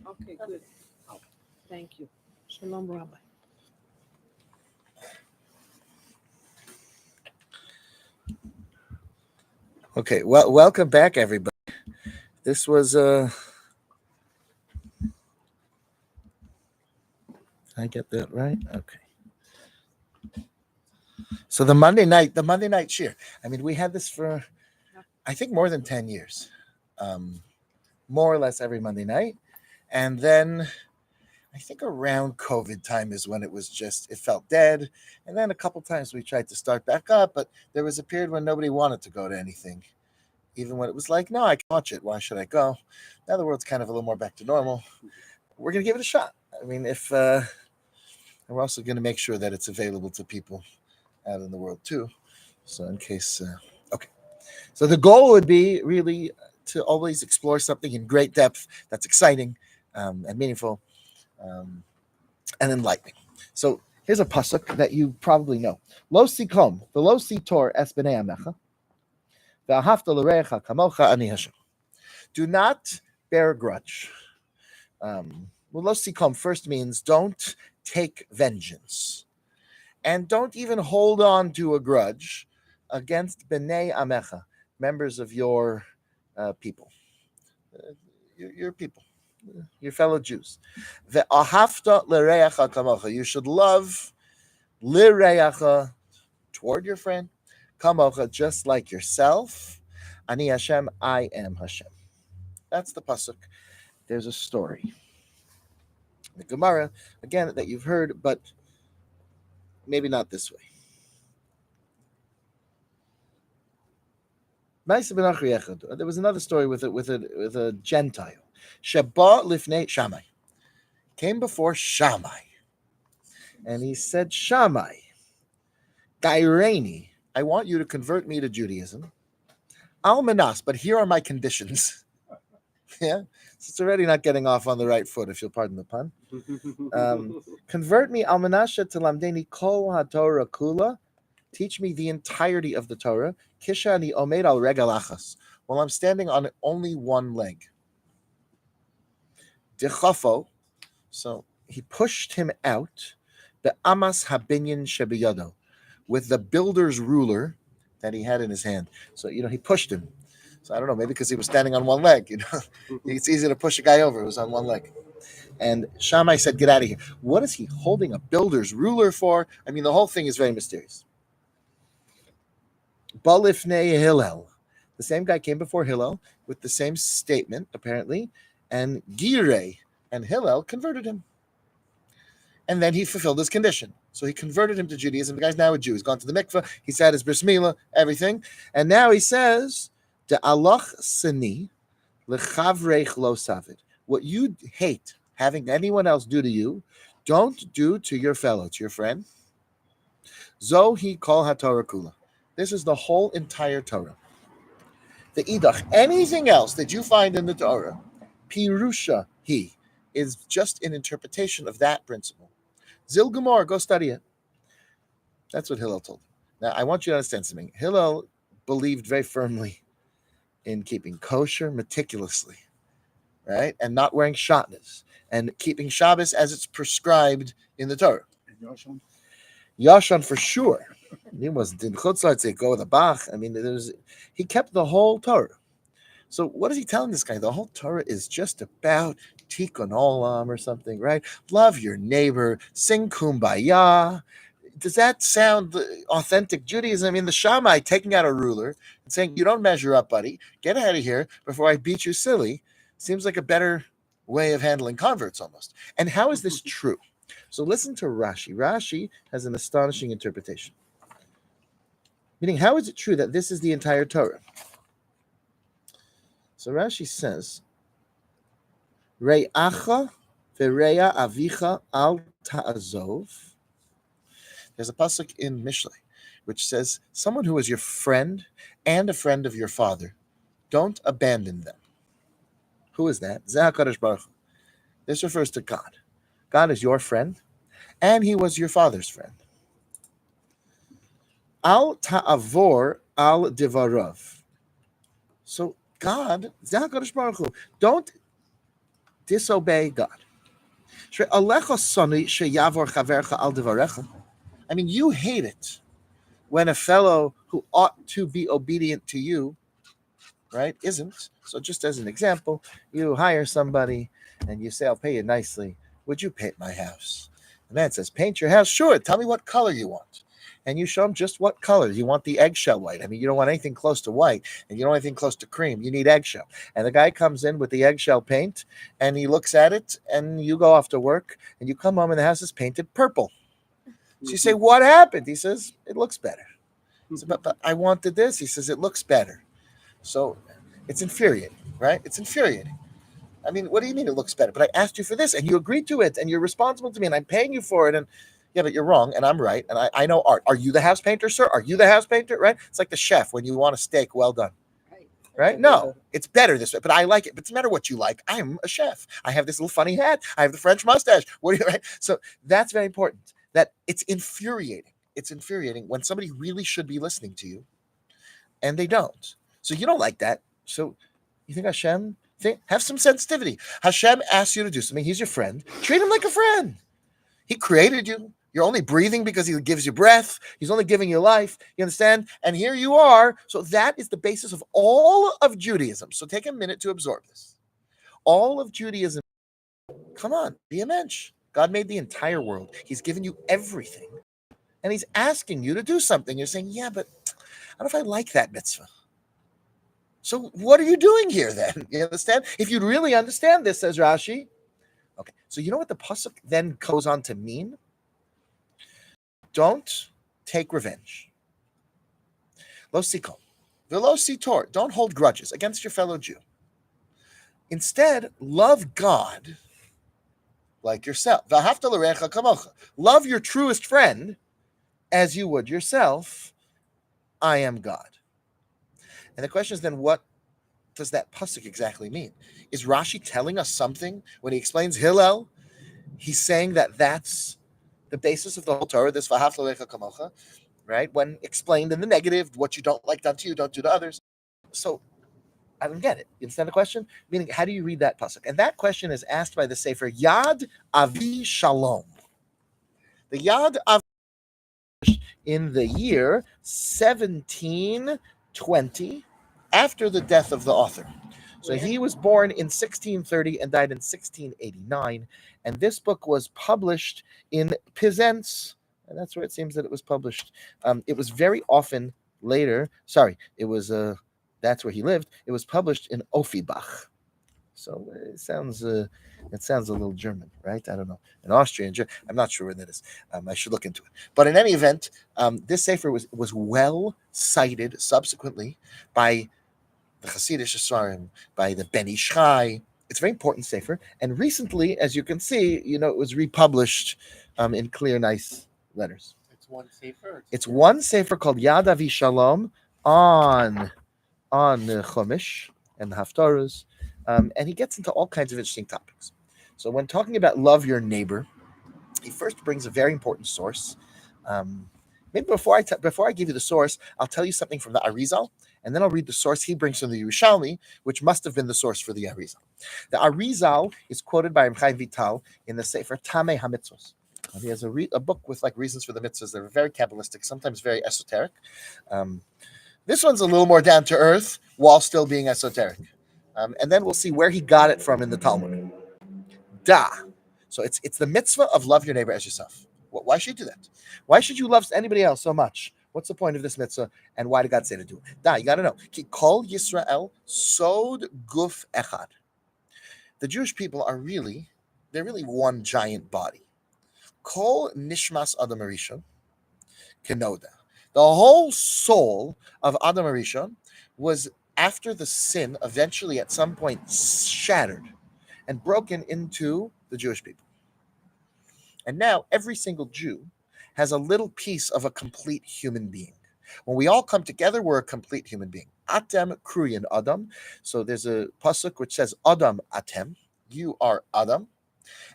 Okay, good. Thank you. Shalom, Rabbi. Okay, well, welcome back, everybody. This was I get that right? Okay. So the Monday night Shiur. I mean, we had this for I think more than 10 years, more or less every Monday night, and then I think around COVID time is when it felt dead, and then a couple times we tried to start back up, but there was a period when nobody wanted to go to anything. Even when it was like, no, I can watch it. Why should I go? Now the world's kind of a little more back to normal. We're going to give it a shot. I mean, if we're also going to make sure that it's available to people out in the world too. So in case, okay. So the goal would be really to always explore something in great depth that's exciting and meaningful and enlightening. So here's a pasuk that you probably know. Lo sikom, v'lo sitor es b'nei amecha, v'ahavta l'recha kamocha ani Hashem. Do not bear a grudge. Lo sikom first means don't take vengeance. And don't even hold on to a grudge against b'nei amecha, members of your people, your people, your fellow Jews. Ve'ahavta l'reacha kamocha. You should love l'reacha, toward your friend, kamocha, just like yourself. Ani Hashem, I am Hashem. That's the pasuk. There's a story, the Gemara, again, that you've heard, but maybe not this way. There was another story with a Gentile. Sheba lifnei Shammai, came before Shammai, and he said, Shammai, Gaireni, I want you to convert me to Judaism. Al manas, but here are my conditions. Yeah, so it's already not getting off on the right foot, if you'll pardon the pun. Convert me al manasha to lamdeni kol haTorah kula. Teach me the entirety of the Torah. Kishani omed al regal achas, while I'm standing on only one leg. Dechafo, so he pushed him out. The amas habinyan shebiyado, with the builder's ruler that he had in his hand. So he pushed him. So I don't know, maybe because he was standing on one leg. It's easy to push a guy over who was on one leg. And Shammai said, "Get out of here." What is he holding a builder's ruler for? I mean, the whole thing is very mysterious. Balifnei Hillel. The same guy came before Hillel with the same statement, apparently, and Girei and Hillel converted him. And then he fulfilled his condition. So he converted him to Judaism. The guy's now a Jew. He's gone to the mikveh. He's had his bris milah, everything. And now he says, "De alach sani lechavreich lo savid." What you hate having anyone else do to you, don't do to your fellow, to your friend. Zohi kol haTorah kula. This is the whole entire Torah. The idach, anything else that you find in the Torah, pirusha he, is just an interpretation of that principle. Zil Gemor, go study it. That's what Hillel told him. Now, I want you to understand something. Hillel believed very firmly in keeping kosher meticulously, right? And not wearing shatnez, and keeping Shabbos as it's prescribed in the Torah. Yashan for sure. He wasn't in Chutzlar to go with a Bach. I mean, he kept the whole Torah. So what is he telling this guy? The whole Torah is just about tikkun olam or something, right? Love your neighbor, sing kumbaya. Does that sound authentic Judaism? I mean, the Shammai taking out a ruler and saying, "You don't measure up, buddy. Get out of here before I beat you silly," seems like a better way of handling converts almost. And how is this true? So listen to Rashi. Rashi has an astonishing interpretation. Meaning, how is it true that this is the entire Torah? So Rashi says, Re'acha ve're'a avicha al ta'azov. There's a pasuk in Mishlei which says, someone who is your friend and a friend of your father, don't abandon them. Who is that? Zeh HaKadosh Baruch Hu. This refers to God. God is your friend, and he was your father's friend. Al ta'avor al divarov. So God, don't disobey God. I mean, you hate it when a fellow who ought to be obedient to you, right, isn't. So just as an example, you hire somebody and you say, I'll pay you nicely. Would you paint my house? The man says, paint your house? Sure. Tell me what color you want. And you show him just what color. You want the eggshell white. I mean, you don't want anything close to white, and you don't want anything close to cream. You need eggshell. And the guy comes in with the eggshell paint, and he looks at it, and you go off to work, and you come home, and the house is painted purple. So you say, what happened? He says, it looks better. He said, but I wanted this. He says, it looks better. So it's infuriating, right? It's infuriating. I mean, what do you mean it looks better? But I asked you for this, and you agreed to it, and you're responsible to me, and I'm paying you for it. And yeah, but you're wrong, and I'm right, and I know art. Are you the house painter, sir? Are you the house painter, right? It's like the chef when you want a steak well done, right? No, it's better this way, but I like it. But it doesn't matter what you like. I'm a chef. I have this little funny hat. I have the French mustache. What do you, right? So that's very important. That it's infuriating. It's infuriating when somebody really should be listening to you, and they don't. So you don't like that. So you think Hashem? Have some sensitivity. Hashem asks you to do something. He's your friend. Treat him like a friend. He created you. You're only breathing because he gives you breath. He's only giving you life. You understand? And here you are. So that is the basis of all of Judaism. So take a minute to absorb this. All of Judaism. Come on, be a mensch. God made the entire world. He's given you everything. And he's asking you to do something. You're saying, yeah, but I don't know if I like that mitzvah. So what are you doing here then? You understand? If you'd really understand this, says Rashi. Okay, so you know what the pasuk then goes on to mean? Don't take revenge. Lo sikol, velo sitor. Don't hold grudges against your fellow Jew. Instead, love God like yourself. V'ahavta l'recha kamocha. Love your truest friend as you would yourself. I am God. And the question is then, what does that pasuk exactly mean? Is Rashi telling us something when he explains Hillel? He's saying that that's the basis of the whole Torah, this v'ahavta l'recha kamocha, right? When explained in the negative, what you don't like done to you, don't do to others. So I don't get it. You understand the question? Meaning, how do you read that pasuk? And that question is asked by the Sefer Yad Avi Shalom. The Yad Avi in the year 1720, after the death of the author. So he was born in 1630 and died in 1689. And this book was published in Pizence, and that's where it seems that it was published. It was very often later. It was that's where he lived. It was published in Offenbach. So it sounds a little German, right? I don't know. In Austrian, I'm not sure where that is. I should look into it. But in any event, this sefer was well cited subsequently by the Hasidic Yisraelim, by the Ben Ish Chai. It's a very important sefer. And recently, as you can see, it was republished in clear, nice letters. It's one sefer? It's one sefer called Yad Avi Shalom on Chumash and the Haftarahs. And he gets into all kinds of interesting topics. So when talking about love your neighbor, he first brings a very important source. Maybe before I give you the source, I'll tell you something from the Arizal, and then I'll read the source he brings from the Yerushalmi, which must have been the source for the Arizal. The Arizal is quoted by Reb Chaim Vital in the Sefer Tamei HaMitzvos. He has a book with reasons for the mitzvahs that are very Kabbalistic, sometimes very esoteric. This one's a little more down to earth while still being esoteric. And then we'll see where he got it from in the Talmud. So it's the mitzvah of love your neighbor as yourself. Why should you do that? Why should you love anybody else so much? What's the point of this mitzvah? And why did God say to do it? You got to know. Ki kol Yisrael sod guf echad. The Jewish people they're really one giant body. Kol nishmas Adam Harishon kenoda. The whole soul of Adam Harishon was, after the sin, eventually at some point shattered and broken into the Jewish people. And now every single Jew has a little piece of a complete human being. When we all come together, we're a complete human being. Atem kruyin Adam. So there's a pasuk which says Adam Atem. You are Adam.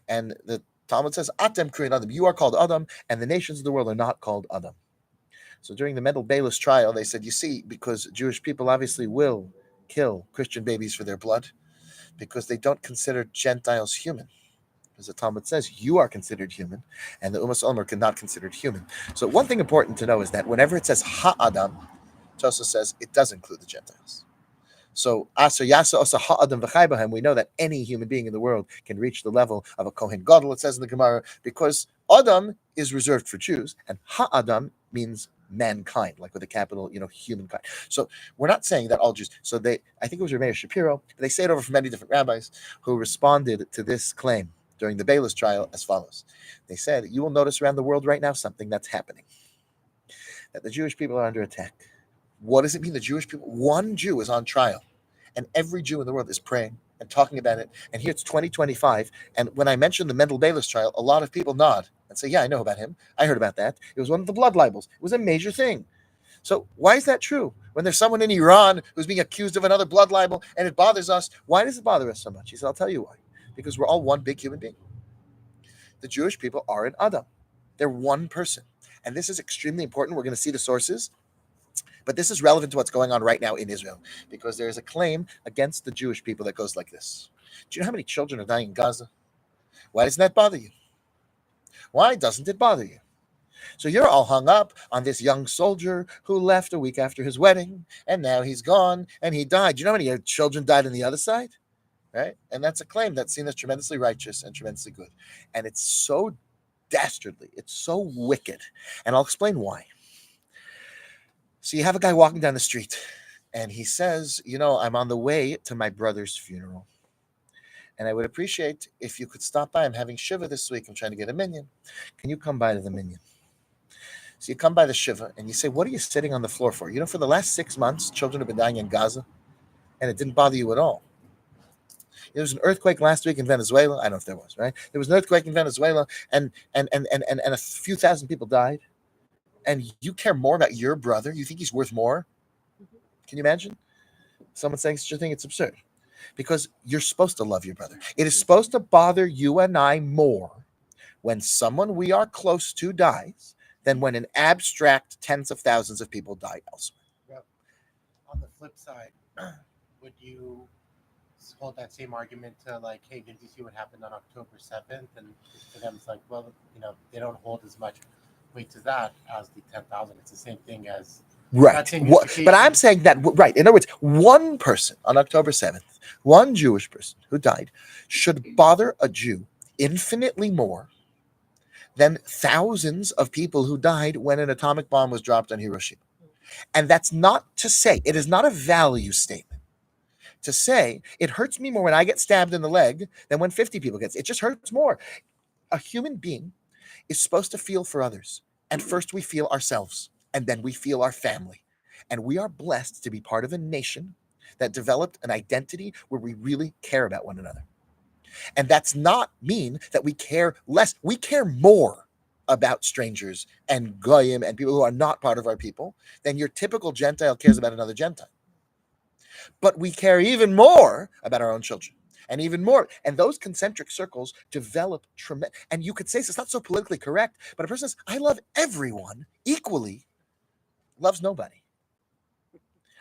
And the Talmud says Atem kruyin Adam. You are called Adam, and the nations of the world are not called Adam. So during the Mendel Bayless trial, they said, you see, because Jewish people obviously will kill Christian babies for their blood because they don't consider Gentiles human. As the Talmud says, you are considered human, and the Umas Omer cannot considered human. So one thing important to know is that whenever it says ha'adam, Tosa says it does include the Gentiles. So Asa Yasa Osa Ha'adam V'chai B'hem, we know that any human being in the world can reach the level of a Kohen Gadol, it says in the Gemara, because Adam is reserved for Jews, and Ha'adam means mankind, like with a capital, humankind. So we're not saying that all Jews. So I think it was Rabbi Shapiro, they say it over from many different rabbis who responded to this claim during the Bayless trial as follows. They said, you will notice around the world right now something that's happening, that the Jewish people are under attack. What does it mean, the Jewish people? One Jew is on trial, and every Jew in the world is praying and talking about it. And here it's 2025, and when I mention the Mendel Bayless trial, a lot of people nod and say, yeah, I know about him. I heard about that. It was one of the blood libels. It was a major thing. So why is that true? When there's someone in Iran who's being accused of another blood libel, and it bothers us, why does it bother us so much? He said, I'll tell you why. Because we're all one big human being. The Jewish people are an Adam. They're one person. And this is extremely important. We're going to see the sources. But this is relevant to what's going on right now in Israel, because there is a claim against the Jewish people that goes like this. Do you know how many children are dying in Gaza? Why doesn't that bother you? Why doesn't it bother you? So you're all hung up on this young soldier who left a week after his wedding, and now he's gone, and he died. Do you know how many children died on the other side? Right? And that's a claim that's seen as tremendously righteous and tremendously good. And it's so dastardly. It's so wicked. And I'll explain why. So you have a guy walking down the street, and he says, I'm on the way to my brother's funeral, and I would appreciate if you could stop by. I'm having Shiva this week. I'm trying to get a minyan. Can you come by to the minyan? So you come by the Shiva, and you say, what are you sitting on the floor for? For the last 6 months, children have been dying in Gaza, and it didn't bother you at all. There was an earthquake last week in Venezuela. I don't know if there was, right? There was an earthquake in Venezuela, and a few thousand people died. And you care more about your brother? You think he's worth more? Can you imagine? Someone saying such a thing? It's absurd. Because you're supposed to love your brother. It is supposed to bother you and I more when someone we are close to dies than when an abstract tens of thousands of people die elsewhere. Yep. On the flip side, would you hold that same argument to like, hey, did you see what happened on October 7th? And to them, it's like, well, they don't hold as much weight to that as the 10,000. It's the same thing as right. But I'm saying that right. In other words, one person on October 7th, one Jewish person who died, should bother a Jew infinitely more than thousands of people who died when an atomic bomb was dropped on Hiroshima. And that's not to say, it is not a value statement to say it hurts me more when I get stabbed in the leg than when 50 people get. It just hurts more. A human being is supposed to feel for others. And first we feel ourselves, and then we feel our family. And we are blessed to be part of a nation that developed an identity where we really care about one another. And that's not mean that we care less. We care more about strangers and goyim and people who are not part of our people than your typical Gentile cares about another Gentile. But we care even more about our own children. And even more, and those concentric circles develop tremendous. And you could say it's not so politically correct, but a person says, I love everyone equally, loves nobody.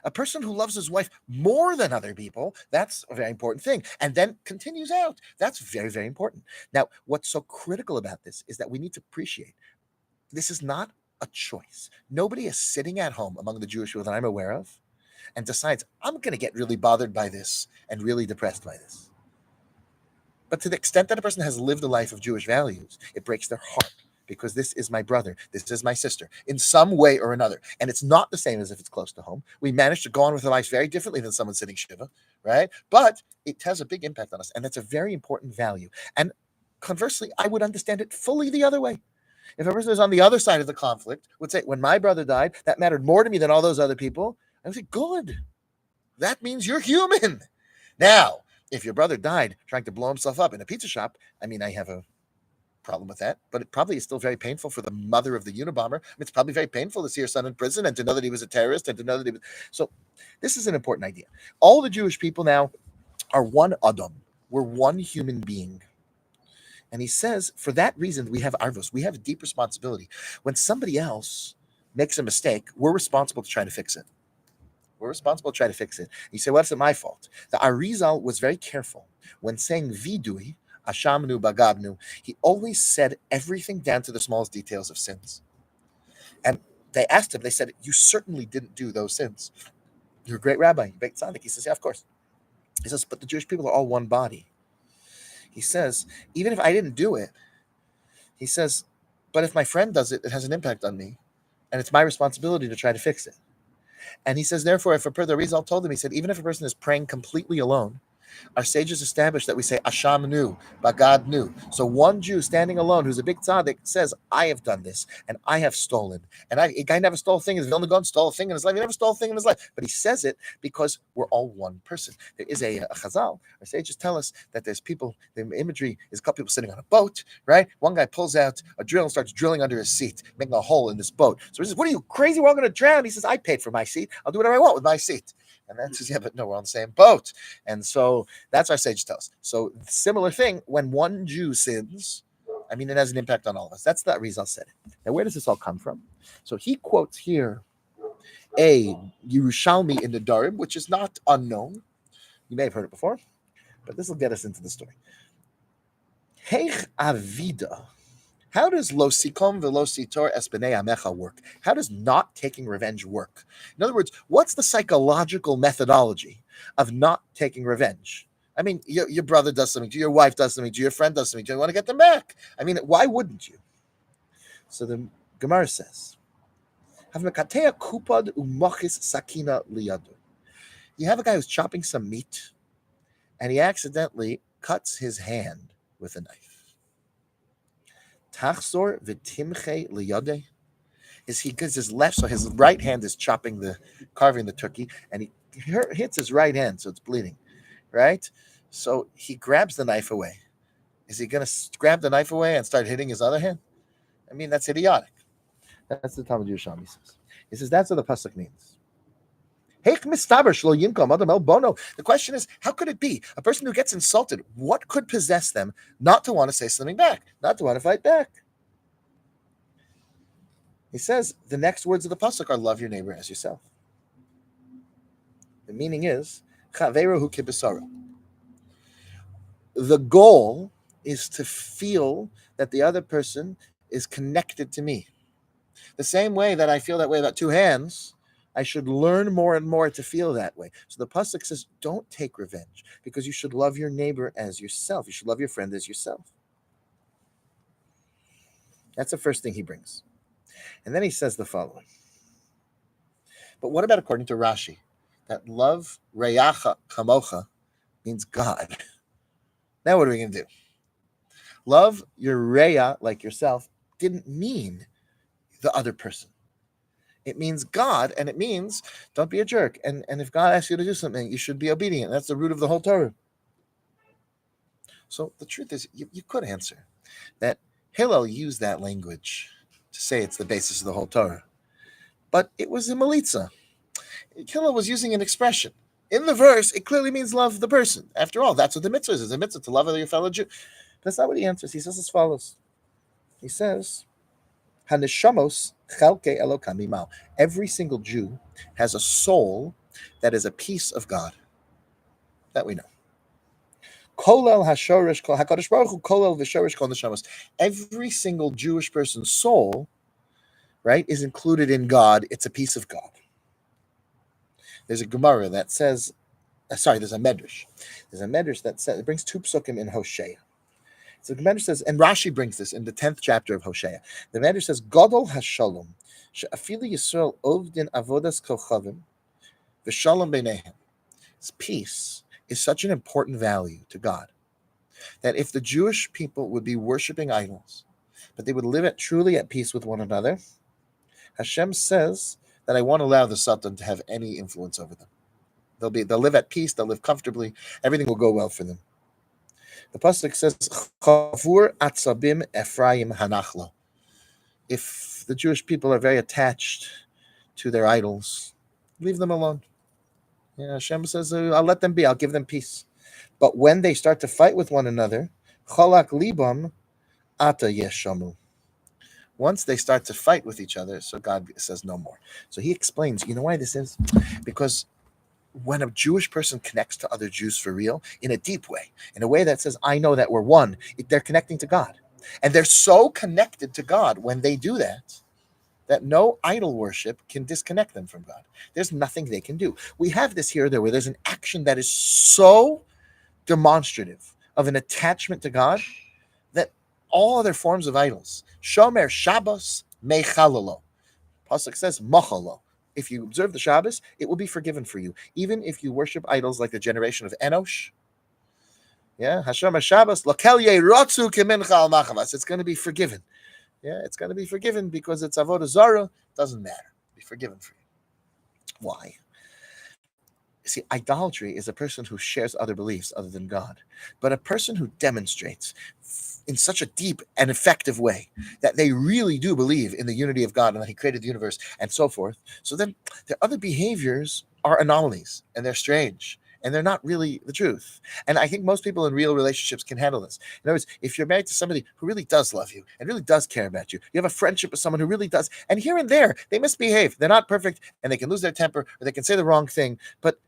A person who loves his wife more than other people, that's a very important thing. And then continues out. That's very, very important. Now, what's so critical about this is that we need to appreciate this is not a choice. Nobody is sitting at home among the Jewish people that I'm aware of and decides, I'm going to get really bothered by this and really depressed by this. But to the extent that a person has lived a life of Jewish values, it breaks their heart because this is my brother, this is my sister, in some way or another. And it's not the same as if it's close to home. We manage to go on with our lives very differently than someone sitting Shiva, right? But it has a big impact on us, and that's a very important value. And conversely, I would understand it fully the other way. If a person is on the other side of the conflict, would say, when my brother died, that mattered more to me than all those other people, I would say, good. That means you're human. Now, if your brother died trying to blow himself up in a pizza shop, I mean, I have a problem with that, but it probably is still very painful for the mother of the Unabomber. It's probably very painful to see her son in prison and to know that he was a terrorist and to know that he was. So this is an important idea. All the Jewish people now are one Adam. We're one human being. And he says, for that reason, we have arvos. We have a deep responsibility. When somebody else makes a mistake, we're responsible to try to fix it. We're responsible to try to fix it. You say, what's it my fault? The Arizal was very careful when saying vidui, ashamnu bagabnu. He always said everything down to the smallest details of sins. And they asked him, they said, you certainly didn't do those sins. You're a great rabbi, you're a great tzaddik. He says, yeah, of course. He says, but the Jewish people are all one body. He says, even if I didn't do it, he says, but if my friend does it, it has an impact on me. And it's my responsibility to try to fix it. And he says, therefore, if the result told him, he said, even if a person is praying completely alone, our sages established that we say, Asham nu, Bagad nu. So one Jew standing alone who's a big tzaddik says, I have done this, and I have stolen. And a guy never stole a thing. His Vilna Gaon stole a thing in his life. He never stole a thing in his life. But he says it because we're all one person. There is a chazal. Our sages tell us that there's people, the imagery is a couple people sitting on a boat, right? One guy pulls out a drill and starts drilling under his seat, making a hole in this boat. So he says, what are you, crazy? We're all going to drown. He says, I paid for my seat. I'll do whatever I want with my seat. And that says, yeah, but no, we're on the same boat. And so that's our sage tells. So similar thing, when one Jew sins, I mean, it has an impact on all of us. That's that Rizal said it. Now, where does this all come from? So he quotes here a Yerushalmi in the Darib, which is not unknown. You may have heard it before, but this will get us into the story. Heich avida. How does lo sikom velo sitor es b'nei amecha work? How does not taking revenge work? In other words, what's the psychological methodology of not taking revenge? I mean, your brother does something to you, your wife does something to you, your friend does something to you, you want to get them back. I mean, why wouldn't you? So the Gemara says, you have a guy who's chopping some meat, and he accidentally cuts his hand with a knife. Tachzor v'timche liyadeh. Is he because his left, so his right hand is carving the turkey, and he hits his right hand, so it's bleeding, right? So he grabs the knife away. Is he going to grab the knife away and start hitting his other hand? I mean, that's idiotic. That's the Talmud Yerushalmi says. He says that's what the pasuk means. The question is, how could it be? A person who gets insulted, what could possess them not to want to say something back, not to want to fight back? He says the next words of the pasuk are love your neighbor as yourself. The meaning is, the goal is to feel that the other person is connected to me. The same way that I feel that way about two hands, I should learn more and more to feel that way. So the pasuk says, don't take revenge, because you should love your neighbor as yourself. You should love your friend as yourself. That's the first thing he brings. And then he says the following. But what about according to Rashi? That love, reyacha kamocha, means God. Now what are we going to do? Love your reya, like yourself, didn't mean the other person. It means God, and it means don't be a jerk. And if God asks you to do something, you should be obedient. That's the root of the whole Torah. So the truth is, you could answer that Hillel used that language to say it's the basis of the whole Torah. But it was a malitza. Hillel was using an expression. In the verse, it clearly means love the person. After all, that's what the mitzvah is. It's a mitzvah to love your fellow Jew. That's not what he answers. He says as follows. He says, Haneshamos chalke elokam imao. Every single Jew has a soul that is a piece of God. That we know. Kolel hashorish kol hakadosh baruch hu kolel v'shorish kol neshamos. Every single Jewish person's soul, right, is included in God. It's a piece of God. There's a Gemara that says, there's a Medrash. There's a Medrash that says, it brings two psukim in Hosea. So the Medrash says, and Rashi brings this in the 10th chapter of Hosea. The Medrash says, Gadol hashalom, she'afilu Yisrael ovdin avodas kochavim, v'shalom beinehem. Peace is such an important value to God that if the Jewish people would be worshiping idols, but they would live truly at peace with one another, Hashem says that I won't allow the Satan to have any influence over them. They'll live at peace, they'll live comfortably, everything will go well for them. The pasuk says, Chavur atzabim Ephraim hanachlo. If the Jewish people are very attached to their idols, leave them alone. Hashem says, I'll let them be, I'll give them peace. But when they start to fight with one another, cholak libam ata yeshamu. Once they start to fight with each other, so God says no more. So he explains, you know why this is? Because when a Jewish person connects to other Jews for real, in a deep way, in a way that says, I know that we're one, they're connecting to God. And they're so connected to God when they do that, that no idol worship can disconnect them from God. There's nothing they can do. We have this here or there where there's an action that is so demonstrative of an attachment to God that all other forms of idols, Shomer Shabbos Mechalalo. Pasuk says, Machalo. If you observe the Shabbos, it will be forgiven for you. Even if you worship idols like the generation of Enosh. Yeah, Hashem Shabbos, Lakel Yerotzu Kimincha al Machavas. It's going to be forgiven. Yeah, it's going to be forgiven because it's Avodah Zarah. Doesn't matter. Be forgiven for you. Why? See, idolatry is a person who shares other beliefs other than God, but a person who demonstrates in such a deep and effective way that they really do believe in the unity of God and that He created the universe and so forth. So then their other behaviors are anomalies and they're strange and they're not really the truth. And I think most people in real relationships can handle this. In other words, if you're married to somebody who really does love you and really does care about you, you have a friendship with someone who really does, and here and there they misbehave. They're not perfect and they can lose their temper or they can say the wrong thing, but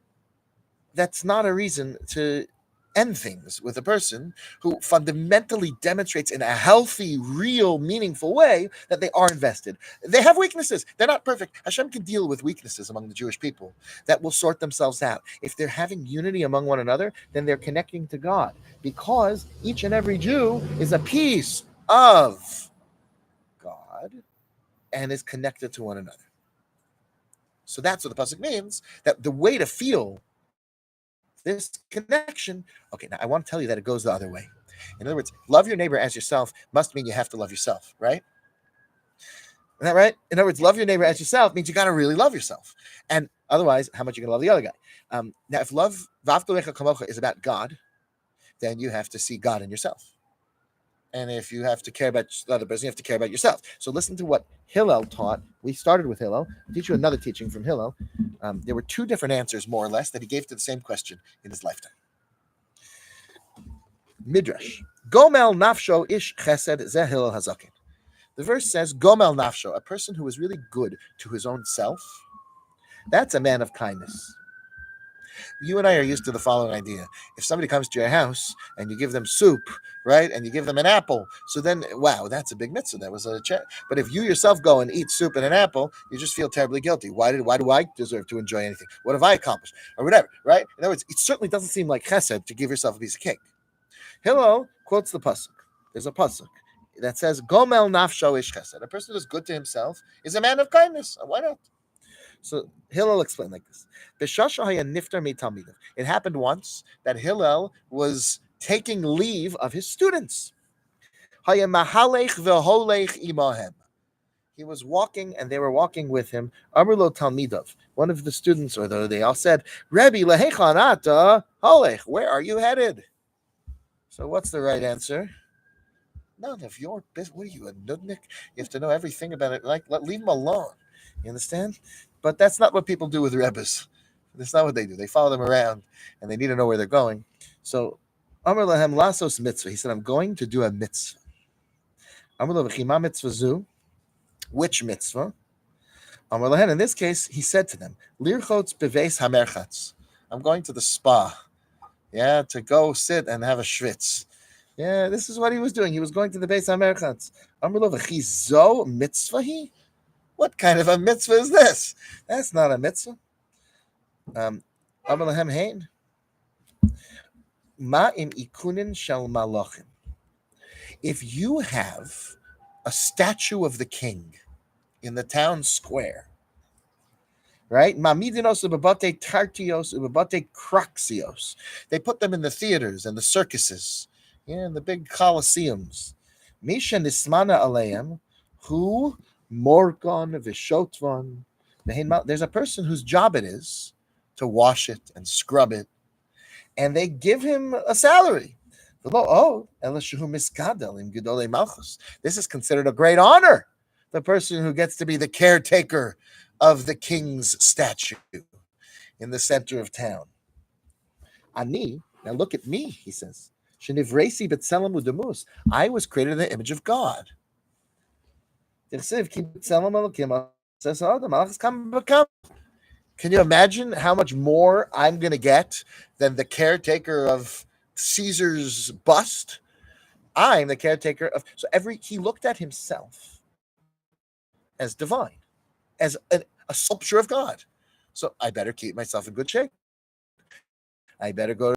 that's not a reason to end things with a person who fundamentally demonstrates in a healthy, real, meaningful way that they are invested. They have weaknesses. They're not perfect. Hashem can deal with weaknesses among the Jewish people that will sort themselves out. If they're having unity among one another, then they're connecting to God because each and every Jew is a piece of God and is connected to one another. So that's what the pasuk means, that the way to feel this connection. Okay, now I want to tell you that it goes the other way. In other words, love your neighbor as yourself must mean you have to love yourself, right? Isn't that right? In other words, love your neighbor as yourself means you got to really love yourself. And otherwise, how much are you going to love the other guy? Now, if love, V'ahavta Lecha Kamocha, is about God, then you have to see God in yourself. And if you have to care about the other person, you have to care about yourself. So listen to what Hillel taught. We started with Hillel. I'll teach you another teaching from Hillel. There were two different answers, more or less, that he gave to the same question in his lifetime. Midrash. Gomel nafsho ish chesed zeh Hillel hazaken. The verse says, Gomel nafsho, a person who is really good to his own self, that's a man of kindness. You and I are used to the following idea. If somebody comes to your house and you give them soup, right, and you give them an apple, so then, wow, that's a big mitzvah. That was a check. But if you yourself go and eat soup and an apple, you just feel terribly guilty. Why do I deserve to enjoy anything? What have I accomplished? Or whatever, right? In other words, it certainly doesn't seem like chesed to give yourself a piece of cake. Hillel quotes the pasuk. There's a pasuk that says, Gomel nafsho ish chesed. A person who's good to himself is a man of kindness. Why not? So Hillel explained like this. It happened once that Hillel was taking leave of his students. He was walking and they were walking with him. Amrlo Talmidov, one of the students, or they all said, Rabbi, where are you headed? So what's the right answer? None of your business. What are you, a nudnik? You have to know everything about it. Leave him alone. You understand? But that's not what people do with rebbes. That's not what they do. They follow them around, and they need to know where they're going. So, Amar lahem lasos mitzvah. He said, I'm going to do a mitzvah. Amar lo v'chima mitzvah zu. Which mitzvah? Amar lahem. In this case, he said to them, Lirchotz beveis hamerchatz. I'm going to the spa. Yeah, to go sit and have a schwitz. Yeah, this is what he was doing. He was going to the beis hamerchatz. Amar lo v'chizo mitzvahi. What kind of a mitzvah is this? That's not a mitzvah. Amalahem hein. Ma im ikunin shel malachim. If you have a statue of the king in the town square, right? Mamidinos ubabate tartios ubabate kraxios. They put them in the theaters and the circuses, yeah, in the big coliseums. Misha nismana aleim, who Morgon Vishotvan. There's a person whose job it is to wash it and scrub it, and they give him a salary. This is considered a great honor. The person who gets to be the caretaker of the king's statue in the center of town. Ani, now look at me, he says. I was created in the image of God. Can you imagine how much more I'm going to get than the caretaker of Caesar's bust? I'm the caretaker of. So he looked at himself as divine, as a sculpture of God. So I better keep myself in good shape. I better go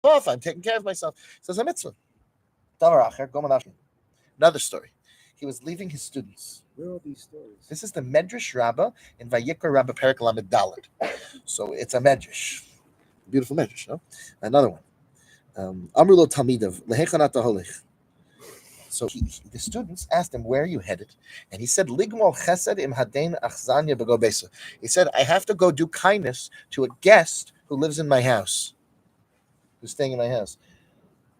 off. I'm taking care of myself. So it's a mitzvah. Another story. He was leaving his students. Where are these stories? This is the Medrash Rabbah in Vayikra Rabbah Perek Lamed Dalet. So it's a Medrash. Beautiful Medrash, no? Another one. Amru lo Talmidav, lehechan ata holech. So the students asked him, where are you headed? And he said, Ligmol chesed im hadein achzanya b'go besa. He said, I have to go do kindness to a guest who lives in my house, who's staying in my house.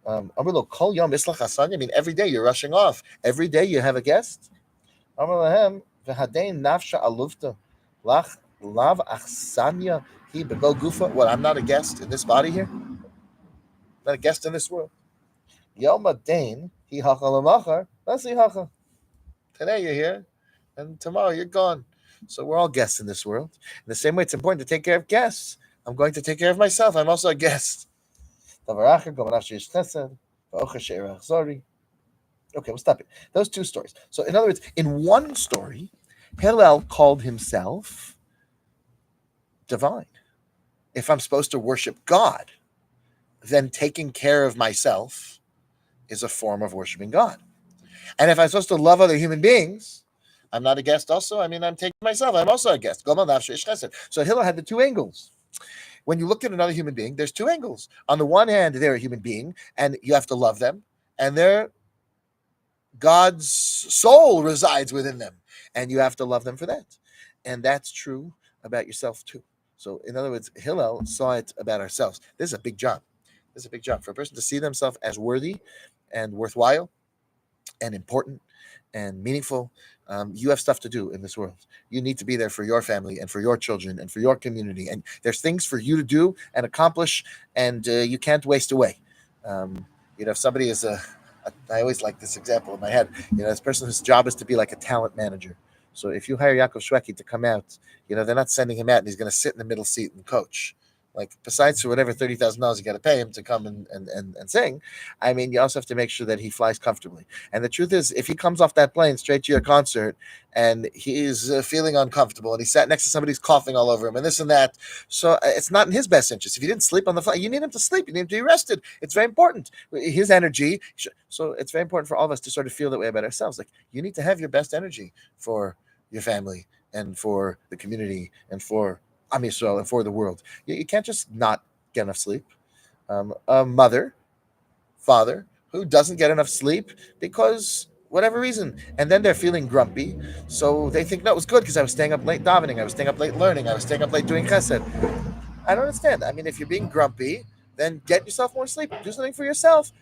Amru lo kol yom islach asanya. I mean, every day you're rushing off. Every day you have a guest. Amru lahem v'hadein nafsha alufta lach lav achzanya hi b'go gufa. What, I'm not a guest in this body here? Not a guest in this world. Yom Adain, he hachalamachar, that's hacha. Today you're here, and tomorrow you're gone. So we're all guests in this world. In the same way, it's important to take care of guests. I'm going to take care of myself. I'm also a guest. Okay, we'll stop it. Those two stories. So in other words, in one story, Hillel called himself divine. If I'm supposed to worship God, then taking care of myself is a form of worshiping God. And if I'm supposed to love other human beings, I'm not a guest also. I mean, I'm taking myself. I'm also a guest. So Hillel had the two angles. When you look at another human being, there's two angles. On the one hand, they're a human being, and you have to love them, and God's soul resides within them, and you have to love them for that. And that's true about yourself too. So in other words, Hillel saw it about ourselves. This is a big job. This is a big job for a person to see themselves as worthy and worthwhile and important and meaningful. You have stuff to do in this world. You need to be there for your family and for your children and for your community. And there's things for you to do and accomplish, and you can't waste away. If somebody is I always like this example in my head. This person whose job is to be like a talent manager. So if you hire Yaakov Shweki to come out, they're not sending him out and he's going to sit in the middle seat and coach. Like, besides for whatever $30,000 you got to pay him to come and sing, I mean, you also have to make sure that he flies comfortably. And the truth is, if he comes off that plane straight to your concert and he's feeling uncomfortable and he sat next to somebody who's coughing all over him and this and that, so it's not in his best interest. If he didn't sleep on the flight, you need him to sleep. You need him to be rested. It's very important. His energy. So it's very important for all of us to sort of feel that way about ourselves. Like, you need to have your best energy for your family and for the community and for Am Yisrael and for the world. You can't just not get enough sleep. A mother, father, who doesn't get enough sleep because whatever reason, and then they're feeling grumpy, so they think, no, it was good because I was staying up late davening, I was staying up late learning, I was staying up late doing chesed. I don't understand. I mean, if you're being grumpy, then get yourself more sleep. Do something for yourself.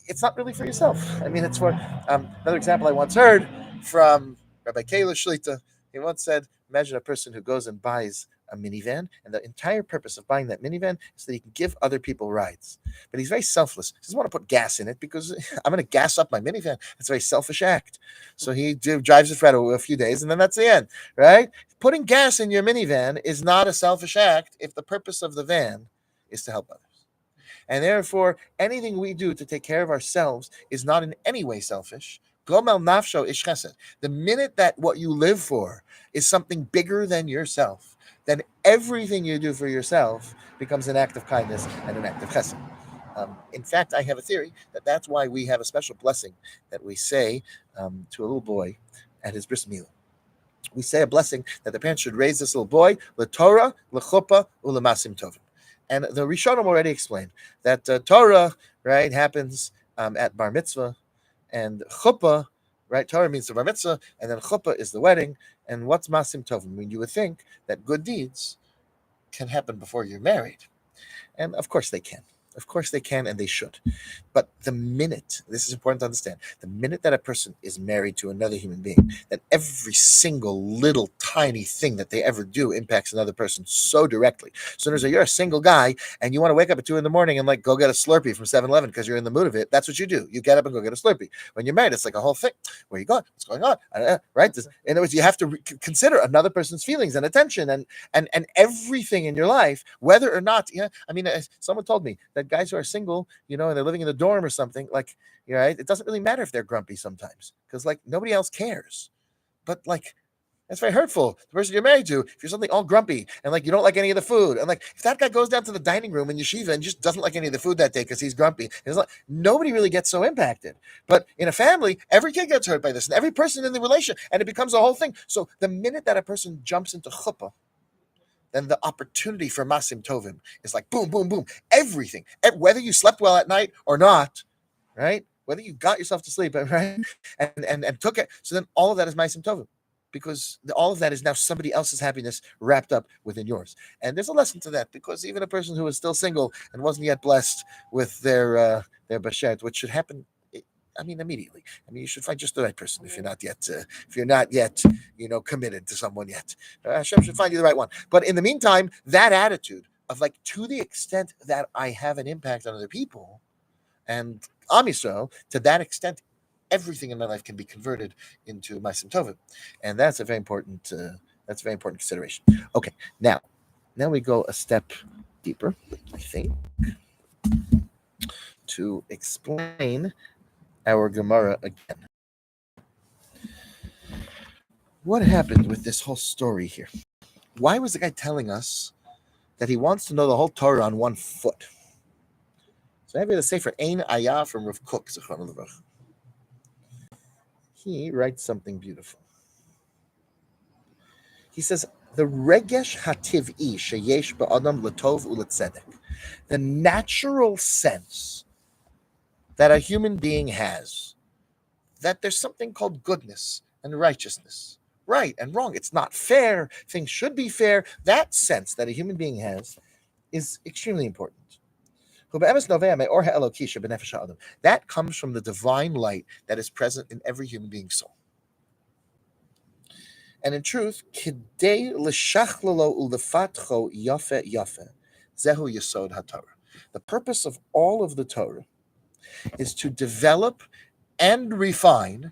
It's not really for yourself. I mean, it's for another example I once heard from Rabbi Shlita. He once said, imagine a person who goes and buys a minivan, and the entire purpose of buying that minivan is that he can give other people rides. But he's very selfless. He doesn't want to put gas in it because I'm going to gas up my minivan. It's a very selfish act. So he drives it for a few days, and then that's the end, right? Putting gas in your minivan is not a selfish act if the purpose of the van is to help others. And therefore, anything we do to take care of ourselves is not in any way selfish. Gomel nafsho ish chesed. The minute that what you live for is something bigger than yourself, then everything you do for yourself becomes an act of kindness and an act of chesed. In fact, I have a theory that that's why we have a special blessing that we say to a little boy at his bris milah. We say a blessing that the parents should raise this little boy l'Torah, l'chuppah, u'l'masim tovim. And the Rishonim already explained that Torah, right, happens at bar mitzvah, and chuppah, right, Torah means the bar mitzvah, and then chuppah is the wedding. And what's masim tovim? I mean, you would think that good deeds can happen before you're married. And of course they can. Of course they can and they should. But the minute, this is important to understand, the minute that a person is married to another human being, then every single little tiny thing that they ever do impacts another person so directly. So as you're a single guy and you want to wake up at 2 a.m. and like go get a Slurpee from 7-Eleven because you're in the mood of it, that's what you do. You get up and go get a Slurpee. When you're married, it's like a whole thing. Where you going? What's going on? Right? In other words, you have to consider another person's feelings and attention and everything in your life, whether or not, someone told me that guys who are single, and they're living in the dorm or something, like, right, it doesn't really matter if they're grumpy sometimes because like nobody else cares. But like, that's very hurtful. The person you're married to, if you're suddenly all grumpy and like you don't like any of the food, and like if that guy goes down to the dining room in yeshiva and just doesn't like any of the food that day because he's grumpy, it's like nobody really gets so impacted. But in a family, every kid gets hurt by this, and every person in the relation, and it becomes a whole thing. So the minute that a person jumps into chuppah, then the opportunity for masim tovim is like boom, boom, boom. Everything, whether you slept well at night or not, right? Whether you got yourself to sleep, right, and took it. So then all of that is masim tovim, because all of that is now somebody else's happiness wrapped up within yours. And there's a lesson to that, because even a person who is still single and wasn't yet blessed with their bashet, which should happen, immediately. You should find just the right person if you're not yet, committed to someone yet. Hashem should find you the right one. But in the meantime, that attitude of like, to the extent that I have an impact on other people, and Am Yisrael, to that extent, everything in my life can be converted into Ma'asim Tovim, and that's a very important consideration. Okay, now we go a step deeper, I think, to explain our Gemara again. What happened with this whole story here? Why was the guy telling us that he wants to know the whole Torah on one foot? So I have here the Sefer Ein Ayah from Rav Kook, Zichrono Livracha. He writes something beautiful. He says, the regesh hativ'i sheyesh ba'adam l'tov u'letzedek, the natural sense that a human being has, that there's something called goodness and righteousness, right and wrong. It's not fair. Things should be fair. That sense that a human being has is extremely important. That comes from the divine light that is present in every human being's soul. And in truth, the purpose of all of the Torah is to develop and refine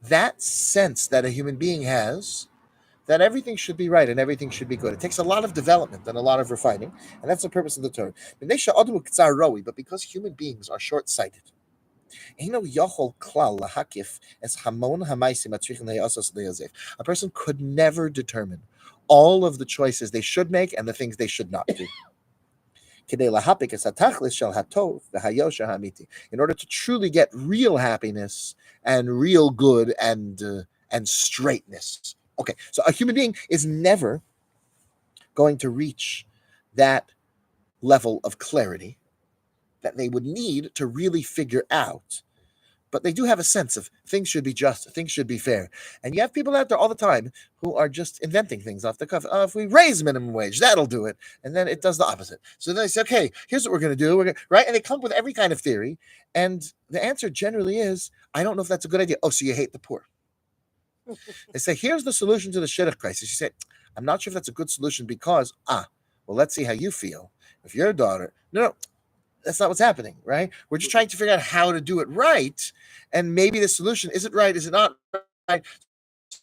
that sense that a human being has, that everything should be right and everything should be good. It takes a lot of development and a lot of refining, and that's the purpose of the Torah. But because human beings are short-sighted, a person could never determine all of the choices they should make and the things they should not do. In order to truly get real happiness and real good and straightness. Okay, so a human being is never going to reach that level of clarity that they would need to really figure out. But they do have a sense of things should be just, things should be fair. And you have people out there all the time who are just inventing things off the cuff. If we raise minimum wage, that'll do it. And then it does the opposite. So then they say, okay, here's what we're going to do. Right? And they come up with every kind of theory. And the answer generally is, I don't know if that's a good idea. Oh, so you hate the poor. They say, here's the solution to the shidduch crisis. You say, I'm not sure if that's a good solution because, well, let's see how you feel. If your daughter, no, that's not what's happening, right? We're just trying to figure out how to do it right. And maybe the solution, is it right? Is it not right?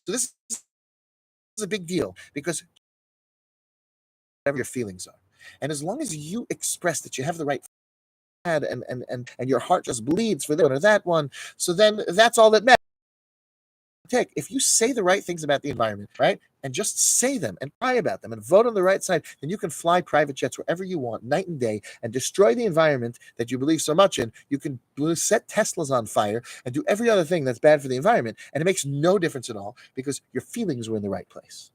So this is a big deal because whatever your feelings are. And as long as you express that you have the right and your heart just bleeds for this one or that one, so then that's all that matters. If you say the right things about the environment, right, and just say them and cry about them and vote on the right side, then you can fly private jets wherever you want, night and day, and destroy the environment that you believe so much in. You can set Teslas on fire and do every other thing that's bad for the environment, and it makes no difference at all because your feelings were in the right place.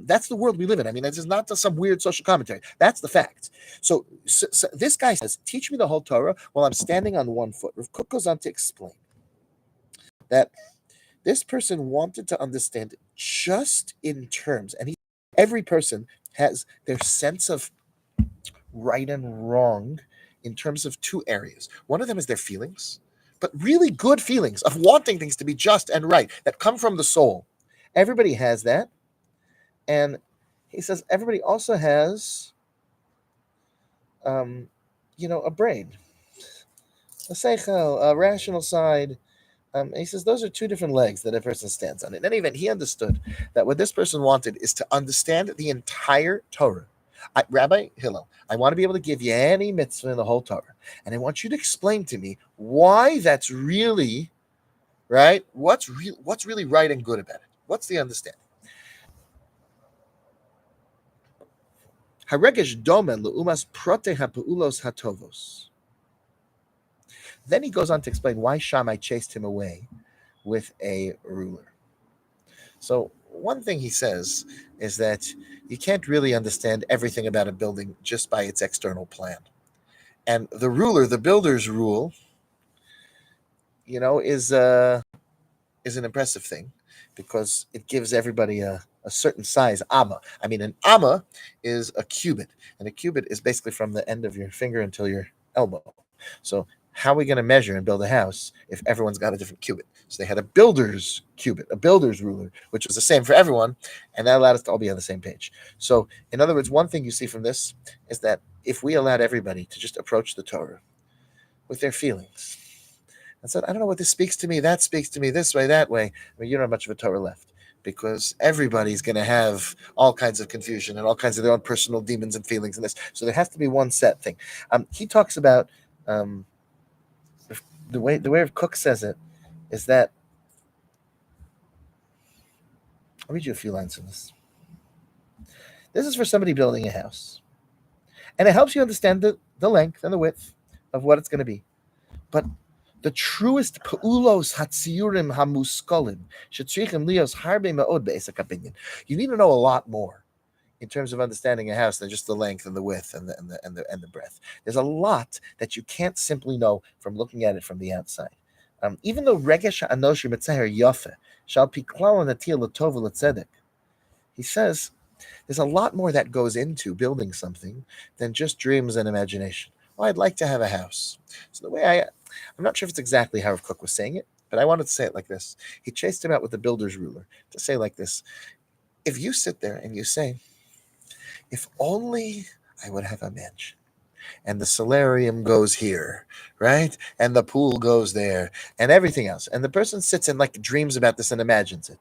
That's the world we live in. This is not just some weird social commentary. That's the fact. So this guy says, teach me the whole Torah while I'm standing on one foot. Rav Kook goes on to explain that this person wanted to understand just in terms, and every person has their sense of right and wrong in terms of two areas. One of them is their feelings, but really good feelings of wanting things to be just and right that come from the soul. Everybody has that. And he says everybody also has, a brain, a seichel, a rational side. He says those are two different legs that a person stands on. In any event, he understood that what this person wanted is to understand the entire Torah. Rabbi Hillel, I want to be able to give you any mitzvah in the whole Torah, and I want you to explain to me why that's really right. What's really right and good about it? What's the understanding? Haregesh domen leumas prote hapeulos hatovos. Then he goes on to explain why Shammai chased him away with a ruler. So one thing he says is that you can't really understand everything about a building just by its external plan. And the ruler, the builder's rule, is an impressive thing because it gives everybody a certain size amma. I mean, an amma is a cubit, and a cubit is basically from the end of your finger until your elbow. So how are we going to measure and build a house if everyone's got a different cubit? So they had a builder's cubit, a builder's ruler, which was the same for everyone, and that allowed us to all be on the same page. So, in other words, one thing you see from this is that if we allowed everybody to just approach the Torah with their feelings and said, I don't know what this speaks to me, that speaks to me, this way, that way, I mean, you don't have much of a Torah left because everybody's going to have all kinds of confusion and all kinds of their own personal demons and feelings in this. So there has to be one set thing. He talks about the way Cook says it is that, I'll read you a few lines from this. This is for somebody building a house. And it helps you understand the length and the width of what it's going to be. But the truest peulos hatziyurim hamuskolim shetzrichim lios harbe meod be'esak opinion. You need to know a lot more in terms of understanding a house than just the length and the width and the breadth. There's a lot that you can't simply know from looking at it from the outside. Even though regesh anoshi metzaher yofe shall piklal natil latov l'tzedek, he says there's a lot more that goes into building something than just dreams and imagination. Oh, I'd like to have a house. So the way I'm not sure if it's exactly how Rav Kook was saying it, but I wanted to say it like this. He chased him out with the builder's ruler to say like this. If you sit there and you say, if only I would have a mansion, and the solarium goes here, right? And the pool goes there, and everything else. And the person sits and like dreams about this and imagines it.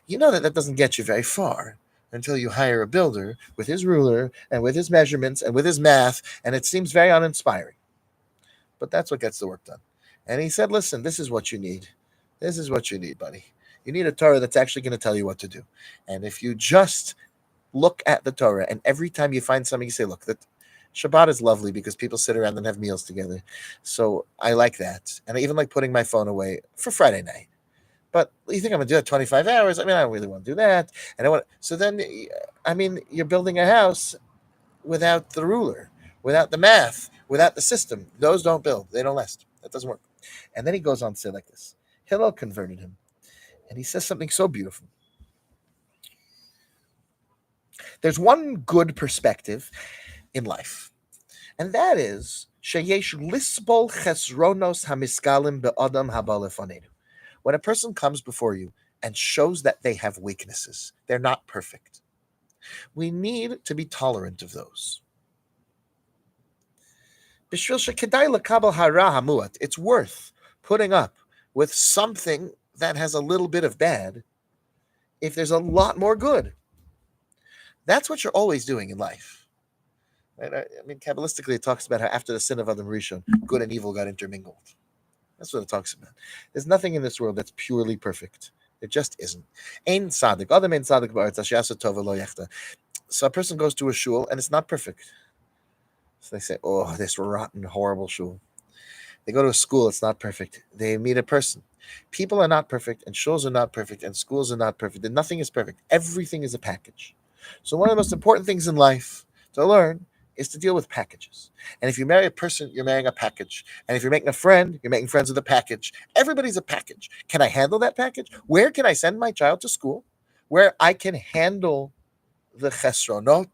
You know that doesn't get you very far until you hire a builder with his ruler and with his measurements and with his math, and it seems very uninspiring. But that's what gets the work done. And he said, listen, this is what you need. This is what you need, buddy. You need a Torah that's actually going to tell you what to do. And if you just look at the Torah, and every time you find something, you say, look, that Shabbat is lovely because people sit around and have meals together. So I like that. And I even like putting my phone away for Friday night. But you think I'm going to do that 25 hours? I mean, I don't really want to do that. And so then, I mean, you're building a house without the ruler, without the math, without the system. Those don't build. They don't last. That doesn't work. And then he goes on to say like this. Hillel converted him. And he says something so beautiful. There's one good perspective in life, and that is sheyesh lisbol chesronos hamiskalim be'adam haba lefanenu. When a person comes before you and shows that they have weaknesses, they're not perfect. We need to be tolerant of those. B'shvil shekedai lekabel hara hamuat. It's worth putting up with something that has a little bit of bad if there's a lot more good. That's what you're always doing in life. Right? I mean, Kabbalistically, it talks about how after the sin of Adam Rishon, good and evil got intermingled. That's what it talks about. There's nothing in this world that's purely perfect. It just isn't. Ein tzaddik. Adam ein tzaddik ba'aretz asher ya'aseh tova lo yachta. So a person goes to a shul and it's not perfect. So they say, oh, this rotten, horrible shul. They go to a school, it's not perfect. They meet a person. People are not perfect, and shuls are not perfect, and schools are not perfect, and nothing is perfect. Everything is a package. So one of the most important things in life to learn is to deal with packages. And if you marry a person, you're marrying a package. And if you're making a friend, you're making friends with a package. Everybody's a package. Can I handle that package? Where can I send my child to school where I can handle the chesronot,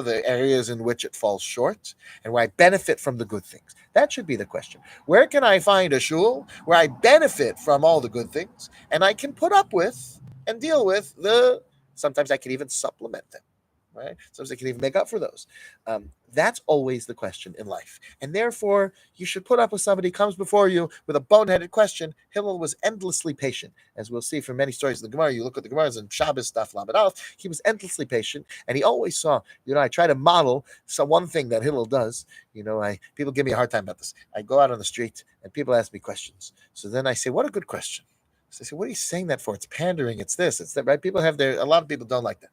the areas in which it falls short, and where I benefit from the good things. That should be the question. Where can I find a shul where I benefit from all the good things, and I can put up with and deal with sometimes I can even supplement them, right? Sometimes I can even make up for those. That's always the question in life. And therefore, you should put up with somebody who comes before you with a boneheaded question. Hillel was endlessly patient. As we'll see from many stories in the Gemara, you look at the Gemaras and Shabbos stuff, Lamed Aleph, he was endlessly patient. And he always saw, I try to model one thing that Hillel does. People give me a hard time about this. I go out on the street and people ask me questions. So then I say, what a good question. So I say, what are you saying that for? It's pandering. It's this. It's that, right? A lot of people don't like that.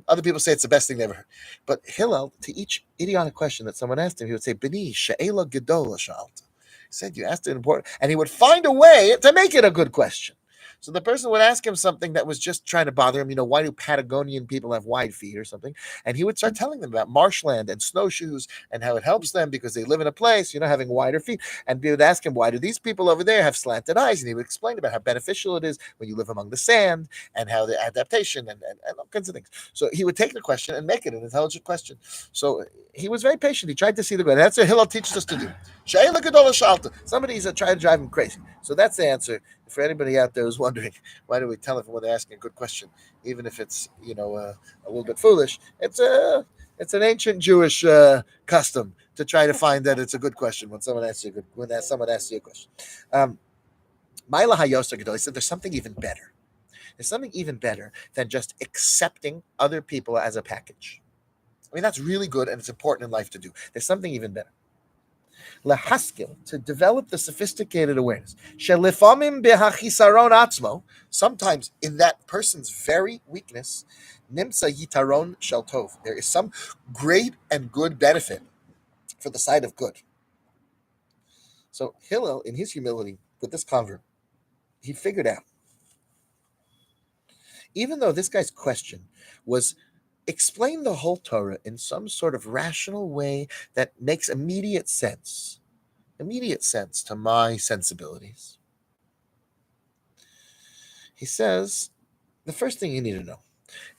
Other people say it's the best thing they ever heard. But Hillel, to each idiotic question that someone asked him, he would say, Bini, she'ela gedola sha'alta. He said, you asked it important. And he would find a way to make it a good question. So the person would ask him something that was just trying to bother him. Why do Patagonian people have wide feet or something? And he would start telling them about marshland and snowshoes and how it helps them because they live in a place, having wider feet. And they would ask him, why do these people over there have slanted eyes? And he would explain about how beneficial it is when you live among the sand and how the adaptation and all kinds of things. So he would take the question and make it an intelligent question. So he was very patient. He tried to see the good. That's what Hillel teaches us to do. Somebody's trying to drive him crazy. So that's the answer. For anybody out there who's wondering, why do we tell them when they're asking a good question, even if it's a little bit foolish? It's an ancient Jewish custom to try to find that it's a good question when someone asks you a question. Maila Hayosa Gadol, he said there's something even better. There's something even better than just accepting other people as a package. That's really good and it's important in life to do. There's something even better. Lahaskil, to develop the sophisticated awareness. Shelifamim behachisaron atzmo, sometimes in that person's very weakness, nimsa yitaron shel tov. There is some great and good benefit for the side of good. So Hillel, in his humility with this convert, he figured out, even though this guy's question was explain the whole Torah in some sort of rational way that makes immediate sense to my sensibilities. He says, the first thing you need to know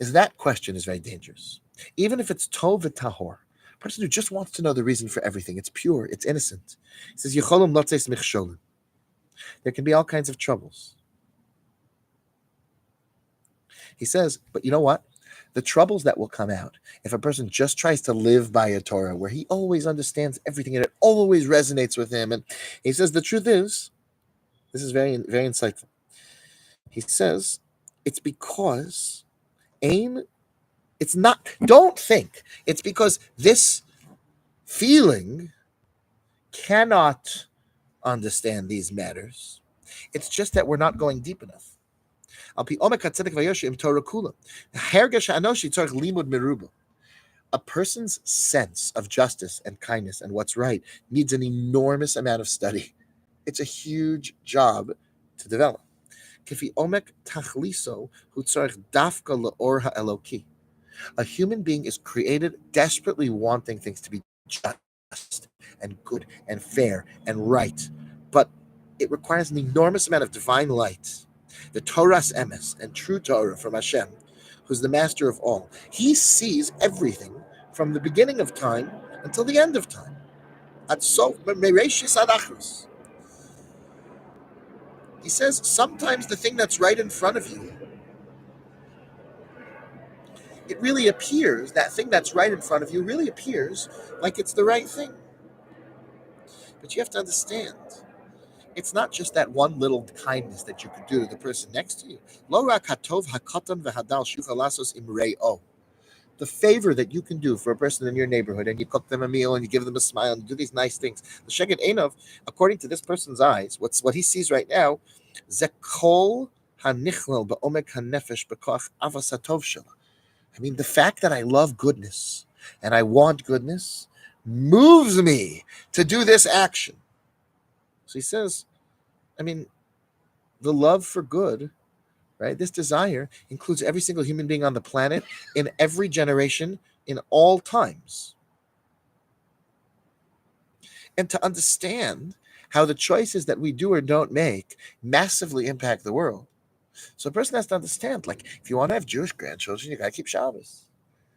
is that question is very dangerous. Even if it's tov v'tahor, a person who just wants to know the reason for everything, it's pure, it's innocent. He says, Yecholum lotzes michsholim. There can be all kinds of troubles. He says, but you know what? The troubles that will come out if a person just tries to live by a Torah where he always understands everything and it always resonates with him. And he says, the truth is, this is very, very insightful. He says, it's because don't think it's because this feeling cannot understand these matters. It's just that we're not going deep enough. A person's sense of justice and kindness and what's right needs an enormous amount of study. It's a huge job to develop. A human being is created desperately wanting things to be just and good and fair and right, but it requires an enormous amount of divine light. The Torah's emes and true Torah from Hashem, who's the master of all. He sees everything from the beginning of time until the end of time. He says sometimes the thing that's right in front of you, it really appears, that thing that's right in front of you really appears like it's the right thing. But you have to understand, it's not just that one little kindness that you could do to the person next to you. The favor that you can do for a person in your neighborhood, and you cook them a meal and you give them a smile and you do these nice things. The Sheged Einov, according to this person's eyes, what he sees right now, Zekol hanichlal ba'omek hanefesh b'koach avas hatov shela. The fact that I love goodness and I want goodness moves me to do this action. So he says, the love for good, right? This desire includes every single human being on the planet, in every generation, in all times. And to understand how the choices that we do or don't make massively impact the world. So a person has to understand, if you want to have Jewish grandchildren, you got to keep Shabbos.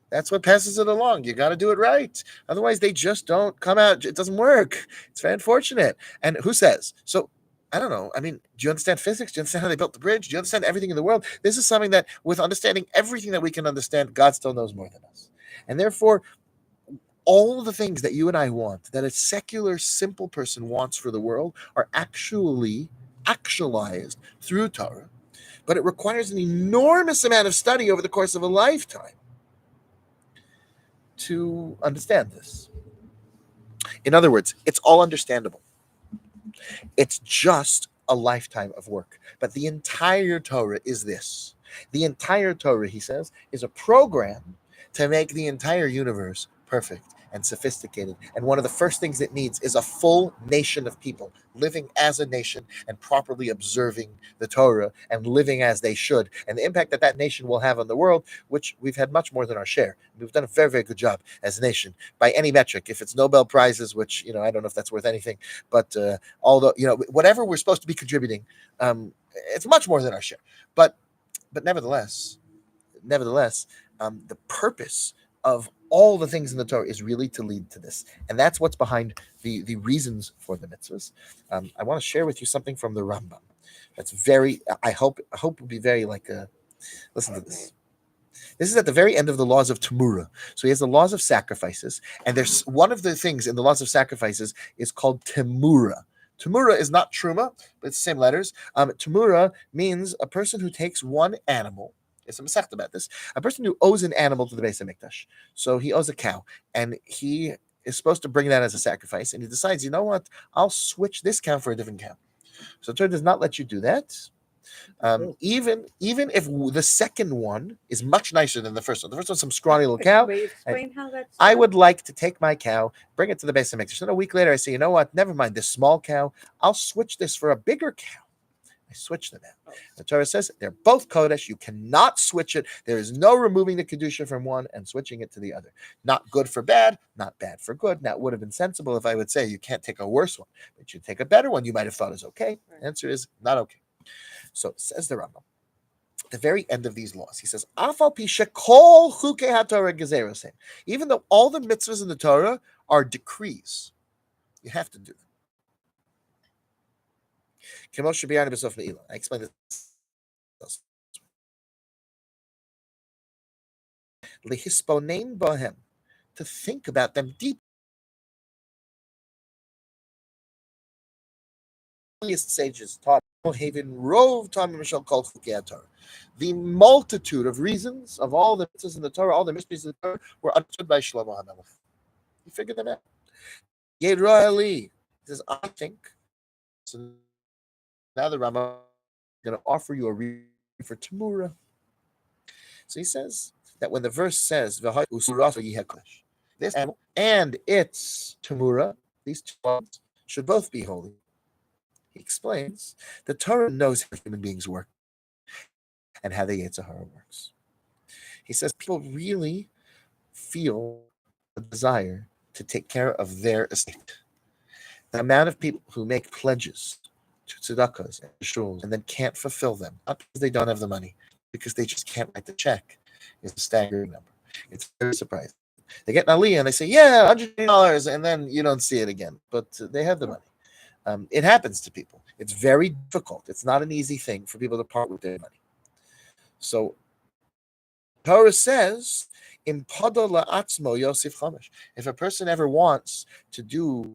That's what passes it along. You got to do it right. Otherwise, they just don't come out. It doesn't work. It's very unfortunate. And who says? So, I don't know. I mean, do you understand physics? Do you understand how they built the bridge? Do you understand everything in the world? This is something that, with understanding everything that we can understand, God still knows more than us. And therefore, all the things that you and I want, that a secular, simple person wants for the world, are actually actualized through Torah. But it requires an enormous amount of study over the course of a lifetime to understand this. In other words, it's all understandable. It's just a lifetime of work. But the entire Torah is this. The entire Torah, he says, is a program to make the entire universe perfect and sophisticated. And one of the first things it needs is a full nation of people living as a nation and properly observing the Torah and living as they should. And the impact that that nation will have on the world, which we've had much more than our share. We've done a very, very good job as a nation by any metric. If it's Nobel Prizes, which, I don't know if that's worth anything, but although, whatever we're supposed to be contributing, it's much more than our share. But nevertheless, the purpose of all the things in the Torah is really to lead to this. And that's what's behind the reasons for the mitzvahs. I want to share with you something from the Rambam. That's very, I hope will be very listen to this. This is at the very end of the laws of Temura. So he has the laws of sacrifices. And there's one of the things in the laws of sacrifices is called Temura. Temura is not Truma, but it's the same letters. Temura means a person who takes one animal. There's a Masechta about this. A person who owes an animal to the Beis HaMikdash. So he owes a cow, and he is supposed to bring that as a sacrifice. And he decides, you know what? I'll switch this cow for a different cow. So Torah does not let you do that. Even if the second one is much nicer than the first one. The first one's some scrawny little cow. Explain how that's I would like to take my cow, bring it to the Beis HaMikdash. Then a week later, I say, you know what? Never mind this small cow. I'll switch this for a bigger cow. I switch them out. The Torah says they're both Kodesh. You cannot switch it. There is no removing the Kedusha from one and switching it to the other. Not good for bad, not bad for good. Now, it would have been sensible if I would say you can't take a worse one, but you take a better one you might have thought is okay. The answer is not okay. So says the Rambam. At the very end of these laws, he says, even though all the mitzvahs in the Torah are decrees, you have to do them. I explained this. To think about them deeply. Sages taught the multitude of reasons of all the mitzvahs in the Torah, all the mysteries in the Torah, were understood by Shlomo HaMelech. He figured them out. He says, I think. So now the Rambam is going to offer you a reason for Temura. So he says that when the verse says, this animal and its Temura, these two ones, should both be holy. He explains the Torah knows how human beings work and how the Yetzer Hara works. He says people really feel a desire to take care of their estate. The amount of people who make pledges to tzedakahs and shuls and then can't fulfill them, not because they don't have the money, because they just can't write the check, is a staggering number. It's very surprising. They get an aliyah and they say, yeah, $100, and then you don't see it again, but they have the money. It happens to people. It's very difficult. It's not an easy thing for people to part with their money. So Torah says, if a person ever wants to do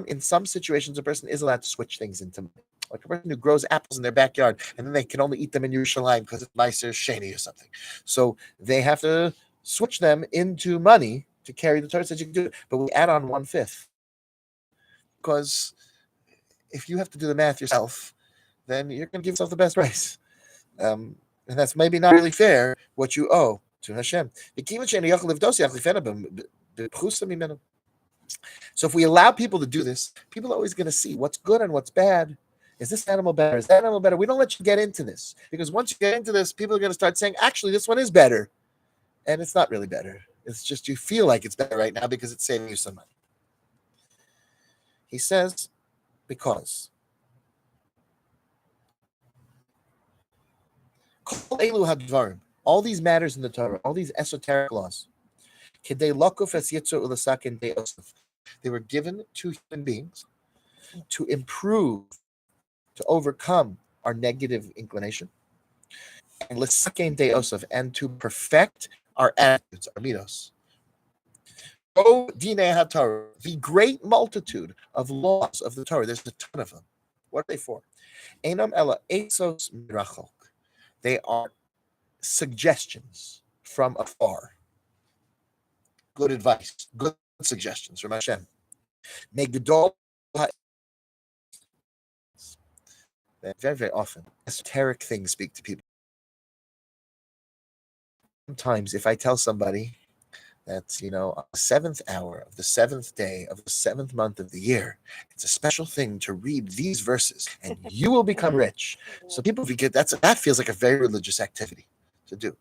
in some situations, a person is allowed to switch things into money. Like a person who grows apples in their backyard and then they can only eat them in Yerushalayim because it's nicer, shady or something. So they have to switch them into money to carry. The Torah says you can do it, but we add on 1/5 because if you have to do the math yourself, then you're going to give yourself the best price. And that's maybe not really fair what you owe to Hashem. So if we allow people to do this, people are always going to see what's good and what's bad. Is this animal better? Is that animal better? We don't let you get into this. Because once you get into this, people are going to start saying, actually, this one is better. And it's not really better. It's just you feel like it's better right now because it's saving you some money. He says, because all these matters in the Torah, all these esoteric laws, They were given to human beings to improve, to overcome our negative inclination, and to perfect our attitudes, our midos. The great multitude of laws of the Torah, there's a ton of them. What are they for? They are suggestions from afar. Good advice, good suggestions from Hashem. Very, very often, esoteric things speak to people. Sometimes, if I tell somebody that, on the 7th hour of the 7th day of the 7th month of the year, it's a special thing to read these verses, and you will become rich. So people forget that feels like a very religious activity to do.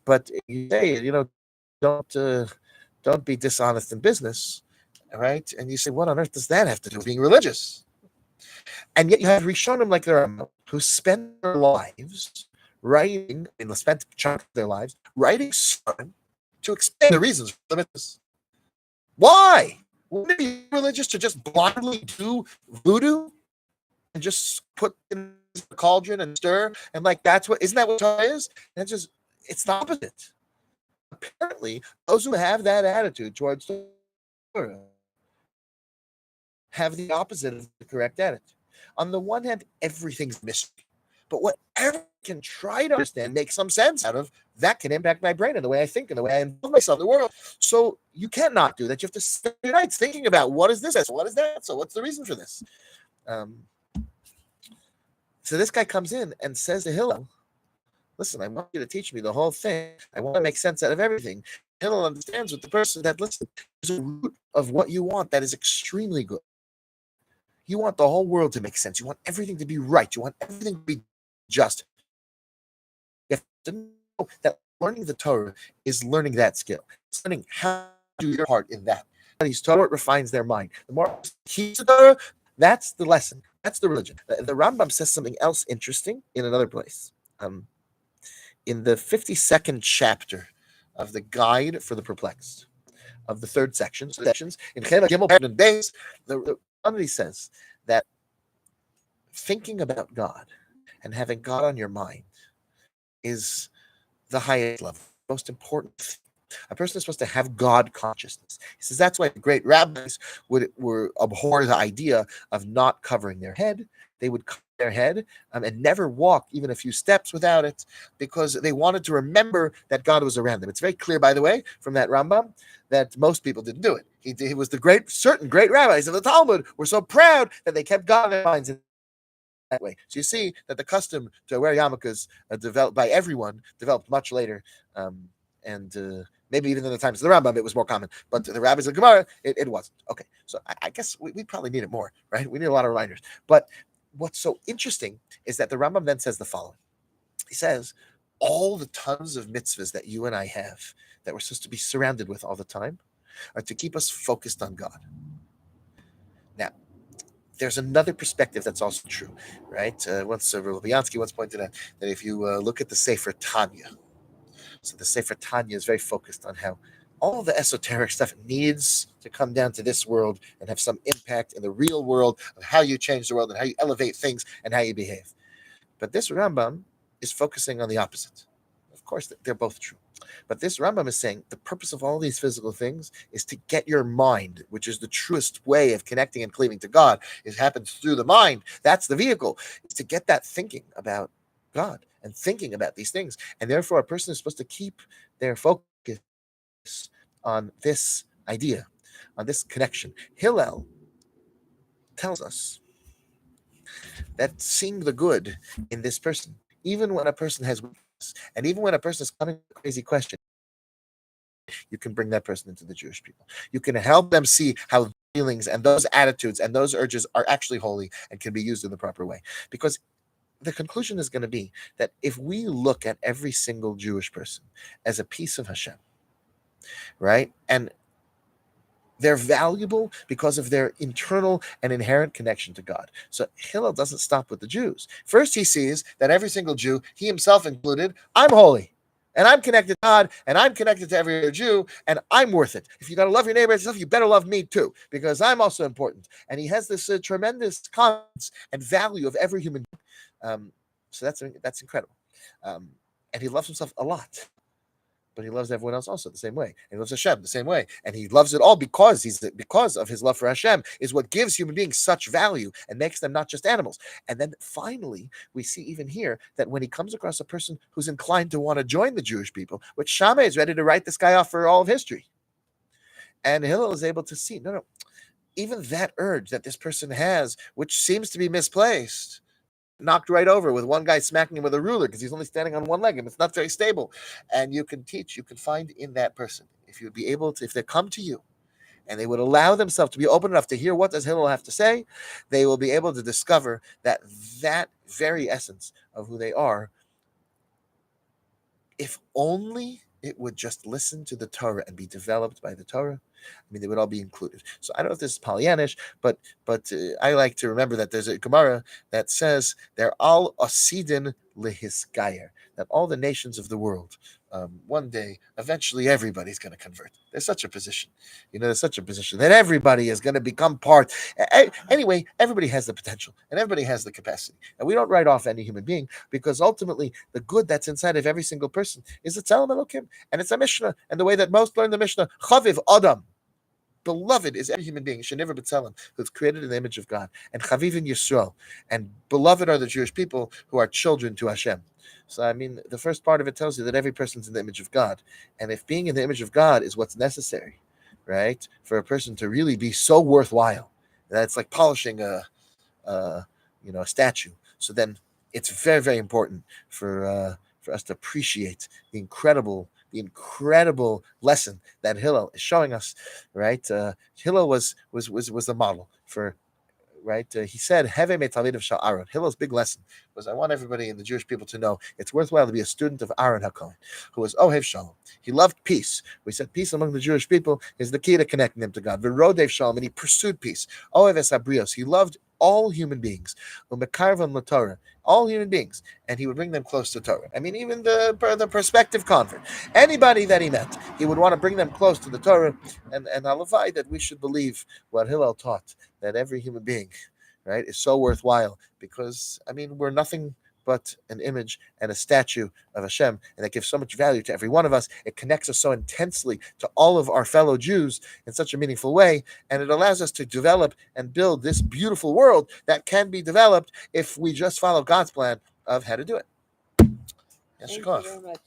But you say, don't be dishonest in business, right? And you say, what on earth does that have to do with being religious? And yet you have Rishonim like the Rabbi who spend their lives writing, spent a chunk of their lives writing sermon to explain the reasons for the mitzvahs. Why? Wouldn't it be religious to just blindly do voodoo and just put in the cauldron and stir? And isn't that what Torah is? And it's the opposite. Apparently, those who have that attitude towards Torah have the opposite of the correct attitude. On the one hand, everything's mystery. But whatever I can try to understand, make some sense out of, that can impact my brain and the way I think and the way I involve myself in the world. So you cannot do that. You have to spend your nights thinking about what is this? What is that? So what's the reason for this? So this guy comes in and says to Hillel, listen, I want you to teach me the whole thing. I want to make sense out of everything. Hillel understands with the person that, listen, there's a root of what you want that is extremely good. You want the whole world to make sense. You want everything to be right. You want everything to be just. You have to know that learning the Torah is learning that skill. It's learning how to do your part in that. These Torah refines their mind. The more keeps the Torah, that's the lesson. That's the religion. The Rambam says something else interesting in another place. In the 52nd chapter of the Guide for the Perplexed, of the third section, in Chela Gimel and Beis, the Rambam says that thinking about God and having God on your mind is the highest level, most important thing. A person is supposed to have God consciousness. He says that's why the great rabbis were abhor the idea of not covering their head. They would cover their head and never walk even a few steps without it, because they wanted to remember that God was around them. It's very clear, by the way, from that Rambam, that most people didn't do it. He was certain great rabbis of the Talmud were so proud that they kept God in their minds in that way. So you see that the custom to wear yarmulkes developed by everyone developed much later, and maybe even in the times of the Rambam, it was more common. But the rabbis of Gemara, it wasn't. Okay, so I guess we probably need it more, right? We need a lot of reminders. But what's so interesting is that the Rambam then says the following. He says, all the tons of mitzvahs that you and I have, that we're supposed to be surrounded with all the time, are to keep us focused on God. Now, there's another perspective that's also true, right? Rabbi once pointed out that if you look at the Sefer Tanya, so the Sefer Tanya is very focused on how all the esoteric stuff needs to come down to this world and have some impact in the real world of how you change the world and how you elevate things and how you behave. But this Rambam is focusing on the opposite. Of course, they're both true. But this Rambam is saying the purpose of all these physical things is to get your mind, which is the truest way of connecting and cleaving to God. It happens through the mind. That's the vehicle. It's to get that thinking about God and thinking about these things. And therefore, a person is supposed to keep their focus on this idea, on this connection. Hillel tells us that seeing the good in this person, even when a person has weakness, and even when a person is coming with a crazy question, you can bring that person into the Jewish people. You can help them see how feelings and those attitudes and those urges are actually holy and can be used in the proper way. Because the conclusion is going to be that if we look at every single Jewish person as a piece of Hashem, right, and they're valuable because of their internal and inherent connection to God. So Hillel doesn't stop with the Jews. First, he sees that every single Jew, he himself included, I'm holy. And I'm connected to God, and I'm connected to every other Jew, and I'm worth it. If you got to love your neighbor as yourself, you better love me too, because I'm also important. And he has this tremendous confidence and value of every human being. So that's incredible. And he loves himself a lot, but he loves everyone else also the same way. And he loves Hashem the same way. And he loves it all because of his love for Hashem is what gives human beings such value and makes them not just animals. And then finally, we see even here that when he comes across a person who's inclined to want to join the Jewish people, which Shammai is ready to write this guy off for all of history. And Hillel is able to see, no, even that urge that this person has, which seems to be misplaced, knocked right over with one guy smacking him with a ruler because he's only standing on one leg and it's not very stable. And you can find in that person, if you'd be able to, if they come to you and they would allow themselves to be open enough to hear what does Hillel have to say, they will be able to discover that very essence of who they are, if only it would just listen to the Torah and be developed by the Torah, they would all be included. So I don't know if this is Pollyannish, but I like to remember that there's a Gemara that says they're all asidin lehisgayer, that all the nations of the world, one day, eventually everybody's going to convert. There's such a position. There's such a position that everybody is going to become part. Anyway, everybody has the potential and everybody has the capacity. And we don't write off any human being because ultimately the good that's inside of every single person is the Tzelem Elokim. And it's a Mishnah. And the way that most learn the Mishnah, Chaviv Adam, beloved is every human being, Shenever B'Tzelem, who's created in the image of God, and Chavivin Yisrael, and beloved are the Jewish people who are children to Hashem. So the first part of it tells you that every person's in the image of God, and if being in the image of God is what's necessary, right, for a person to really be so worthwhile, that's like polishing a statue. So then it's very, very important for us to appreciate the incredible lesson that Hillel is showing us, right? Hillel was the model for, right? He said, "Heve me talmidav shel Aaron." Hillel's big lesson was, I want everybody in the Jewish people to know it's worthwhile to be a student of Aaron HaKohen, who was Ohev Shalom. He loved peace. We said peace among the Jewish people is the key to connecting them to God. V'rodev Shalom, and he pursued peace. Ohev es habrios, he loved all human beings. Umekarvan l'Torah, all human beings, and he would bring them close to Torah. Even the prospective convert, anybody that he met, he would want to bring them close to the Torah. And halavai that we should believe what Hillel taught, that every human being, right, is so worthwhile because we're nothing but an image and a statue of Hashem, and that gives so much value to every one of us. It connects us so intensely to all of our fellow Jews in such a meaningful way, and it allows us to develop and build this beautiful world that can be developed if we just follow God's plan of how to do it. Yes, Thank you very much.